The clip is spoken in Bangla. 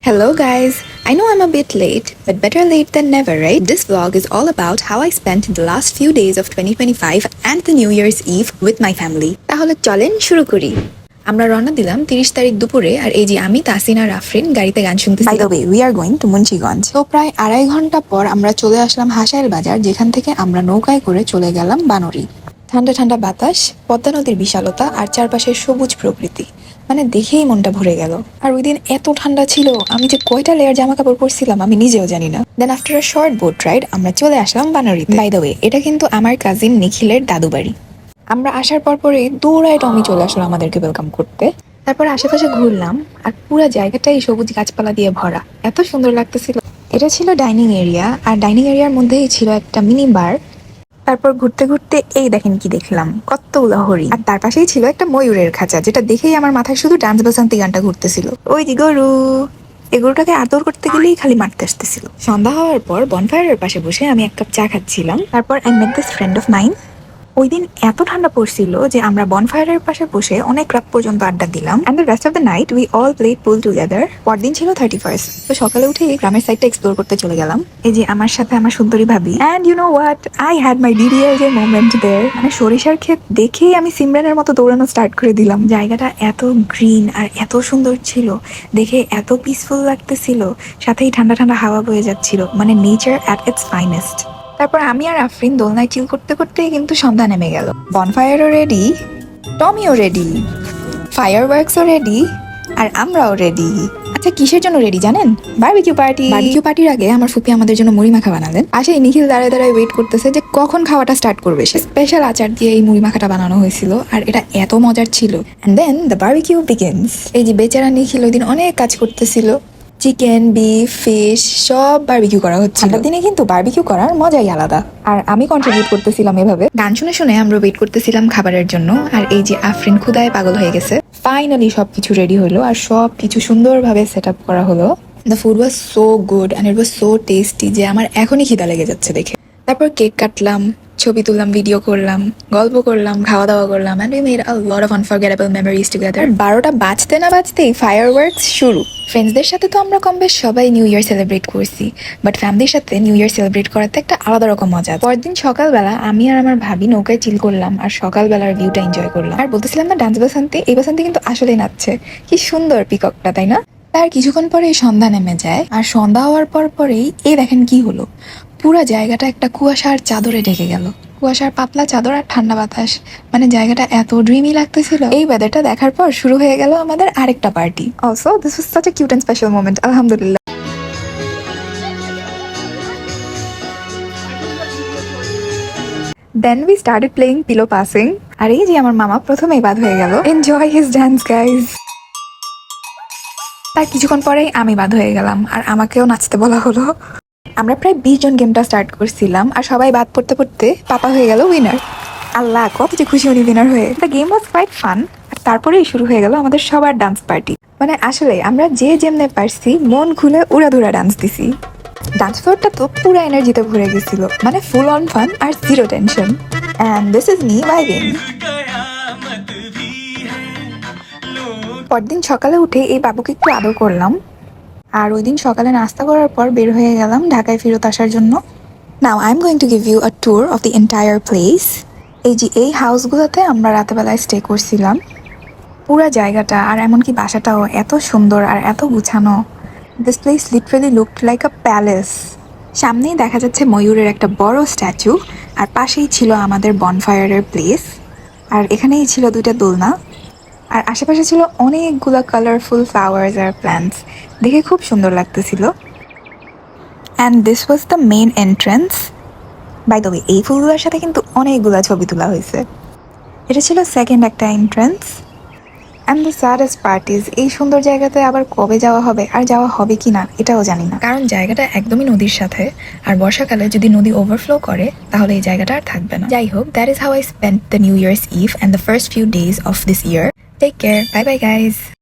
Hello guys, I know I'm a bit late, but better late than never, right? This vlog is all about how I spent the last few days of 2025 and the New Year's Eve with my family. তাহলে চলেন শুরু করি। আমরা রওনা দিলাম 30 তারিখ দুপুরে, আর এই যে আমি তাসিন আর আফরিন গাড়িতে গান শুনতেছি। By the way, we are going to Munshiganj. তো প্রায় 2.5 ঘন্টা পর আমরা চলে আসলাম হাসাইল বাজার, যেখান থেকে আমরা নৌকায় করে চলে গেলাম বানরি। ঠান্ডা ঠান্ডা বাতাস, পদ্মা নদীর বিশালতা আর চারপাশের সবুজ প্রকৃতি, মানে দেখেই মনটা ভরে গেল। আর ওই দিন এত ঠান্ডা ছিল, আমি যে কয়টা লেয়ার জামা কাপড় পরছিলাম আমি নিজেও জানি না। Then after a short boat ride আমরা চলে আসলাম বানরিতে। বাই দ্য ওয়ে, এটা কিন্তু আমার কাজিন নিখিলের দাদু বাড়ি। আমরা আসার পরই দৌড়ায় টমি চলে আসলো আমাদেরকে ওয়েলকাম করতে। তারপর আশেপাশে ঘুরলাম, আর পুরো জায়গাটাই সবুজ গাছপালা দিয়ে ভরা, এত সুন্দর লাগতেছিল। এটা ছিল ডাইনিং এরিয়া, আর ডাইনিং এরিয়ার মধ্যেই ছিল একটা মিনি বার। তারপর ঘুরতে ঘুরতে এই দেখেন কি দেখলাম, কতগুলো হরিণ, আর তার পাশেই ছিল একটা ময়ূরের খাঁচা, যেটা দেখেই আমার মাথায় শুধু ডান্স বাসন্তী গানটা ঘুরতেছিল। ওই যে গরু, এই গরুটাকে আদর করতে গেলেই খালি মারতে আসতেছিল। সন্ধ্যা হওয়ার পর বনফায়ারের পাশে বসে আমি এক কাপ চা খাচ্ছিলাম। তারপর I met this friend of mine. ওই দিন এত ঠান্ডা পড়ছিল যে আমরা বনফায়ারের পাশে বসে অনেক রাত পর্যন্ত আড্ডা দিলাম। And the rest of the night we all played pool together. পরদিন ছিল 31st। তো সকালে উঠে গ্রামের সাইডটা এক্সপ্লোর করতে চলে গেলাম। এই যে আমার সাথে আমার সুন্দরী ভাবি। And you know what, I had my DDS a moment there. মানে সরিষার ক্ষেত দেখেই আমি সিমরানের মতো দৌড়ানো স্টার্ট করে দিলাম। জায়গাটা এত গ্রিন আর এত সুন্দর ছিল, দেখে এত পিসফুল লাগতেছিল, সাথেই ঠান্ডা ঠান্ডা হাওয়া বয়ে যাচ্ছিল, মানে নেচার অ্যাট ইটস ফাইনেস্ট। তারপর আমি আর আফরিন দোলনায় চিল করতে করতেই কিন্তু সন্ধ্যা নেমে গেল। বনফায়ারও রেডি, টমিও রেডি, ফায়ারওয়ার্কসও রেডি, আর আমরাও রেডি। আচ্ছা, কিসের জন্য রেডি জানেন? Barbecue party. বারবিকিউ পার্টির আগে আমার ফুপি আমাদের জন্য মুড়ি মাখা বানালেন। আসে নিখিল দাঁড়ায় দাঁড়ায় ওয়েট করতেছে যে কখন খাওয়াটা স্টার্ট করবে। সে স্পেশাল আচার দিয়ে এই মুড়ি মাখাটা বানানো হয়েছিল, আর এটা এত মজার ছিল। And then the barbecue begins. এই যে বেচারা নিখিল ওই দিন অনেক কাজ করতেছিল, চিকেন, বিফ, ফিশ সব বারবিকিউ করা হচ্ছে। ঠান্ডার দিনে কিন্তু বারবিকিউ করার মজাই আলাদা, আর আমি কন্ট্রিবিউট করতেছিলাম এভাবে। গান শুনে শুনে আমরা ওয়েট করতেছিলাম খাবারের জন্য, আর এই যে আফরিন ক্ষুদায় পাগল হয়ে গেছে। ফাইনালি সবকিছু রেডি হলো, আর সবকিছু সুন্দরভাবে সেট আপ করা হলো। The food was so good and it was so tasty যে আমার এখনই খিদা লেগে যাচ্ছে দেখে। তারপর কেক কাটলাম, ছবি তুললাম, ভিডিও করলাম, গল্প করলাম, খাওয়া দাওয়া করলাম, and we made a lot of unforgettable memories together. 12টা বাজতে না বাজতেই ফায়ারওয়ার্কস শুরু। ফ্রেন্ডসদের সাথে তো আমরা কম বেশ সবাই নিউ ইয়ার সেলিব্রেট করছি, বাট ফ্যামিলির সাথে নিউ ইয়ার সেলিব্রেট করাতে একটা আলাদা রকম মজা। পরদিন সকালবেলা আমি আর আমার ভাবি নৌকায় চিল করলাম, আর সকালবেলার ভিউটা এনজয় করলাম। আর বলতেছিলাম না ডান্স বাসন্তী, এই বাসন্তী কিন্তু আসলেই নাচছে, কি সুন্দর পিককটা, তাই না? তার কিছুক্ষণ পরেই সন্ধ্যা নেমে যায়, আর সন্ধ্যা হওয়ার পরেই এই দেখেন কি হলো, পুরো জায়গাটা একটা কুয়াশার চাদরে ঢেকে গেল। কুয়াশার পাতলা চাদর আর ঠান্ডা বাতাস, মানে জায়গাটা এত ড্রিমি লাগতেছিল। এই ওয়েদারটা দেখার পর শুরু হয়ে গেল আমাদের আরেকটা party. Also this was such a cute and special moment, আলহামদুলিল্লাহ। Then we started playing pillow passing, আর এই যে আমার মামা প্রথমেই বাদ হয়ে গেল। Enjoy his dance guys. তার কিছুক্ষণ পরেই আমি বাদ হয়ে গেলাম, আর আমাকেও নাচতে বলা হলো। আমরা প্রায় 20 জন গেমটা স্টার্ট করছিলাম, আর সবাই বাদ পড়তে পড়তে পাপা হয়ে গেল উইনার। আল্লাহ, কত যে খুশি উনি উইনার হয়ে। The game was quite fun. আর তারপরেই শুরু হয়ে গেল আমাদের সবার ডান্স পার্টি। মানে আসলে আমরা যে যেমনে পারছি মন খুলে উড়াধুরা ডান্স দিছি। ডান্স ফ্লোরটা তো পুরো এনার্জিতে ভরে গেছিল, মানে ফুল অন ফান আর zero tension. And this is me vibing. পরদিন সকালে উঠে এই বাবুকে একটু আদর করলাম, আর ওই দিন সকালে নাস্তা করার পর বের হয়ে গেলাম ঢাকায় ফেরত আসার জন্য। Now I am going to give you a tour of the entire place. এই যে এই হাউসগুলোতে আমরা রাতেবেলায় স্টে করছিলাম। পুরো জায়গাটা আর এমনকি বাসাটাও এত সুন্দর আর এত গুছানো। This place literally looked like a palace. সামনেই দেখা যাচ্ছে ময়ূরের একটা বড় স্ট্যাচু, আর পাশেই ছিল আমাদের বনফায়ারের প্লেস, আর এখানেই ছিল 2টা দোলনা, আর আশেপাশে ছিল অনেকগুলো কালারফুল ফ্লাওয়ার্স আর প্ল্যান্টস, দেখে খুব সুন্দর লাগতেছিল। And this was the main entrance. By the way, এই ফুলগুলোর সাথে কিন্তু অনেকগুলো ছবি তোলা হয়েছে। এটা ছিল সেকেন্ড একটা entrance. And the saddest part is, এই সুন্দর জায়গাতে আবার কবে যাওয়া হবে, আর যাওয়া হবে কি না এটাও জানি না, কারণ জায়গাটা একদমই নদীর সাথে, আর বর্ষাকালে যদি নদী ওভারফ্লো করে তাহলে এই জায়গাটা আর থাকবে না। যাই হোক, that is how I spent the new year's eve and the first few days of this year. Take care, bye bye guys.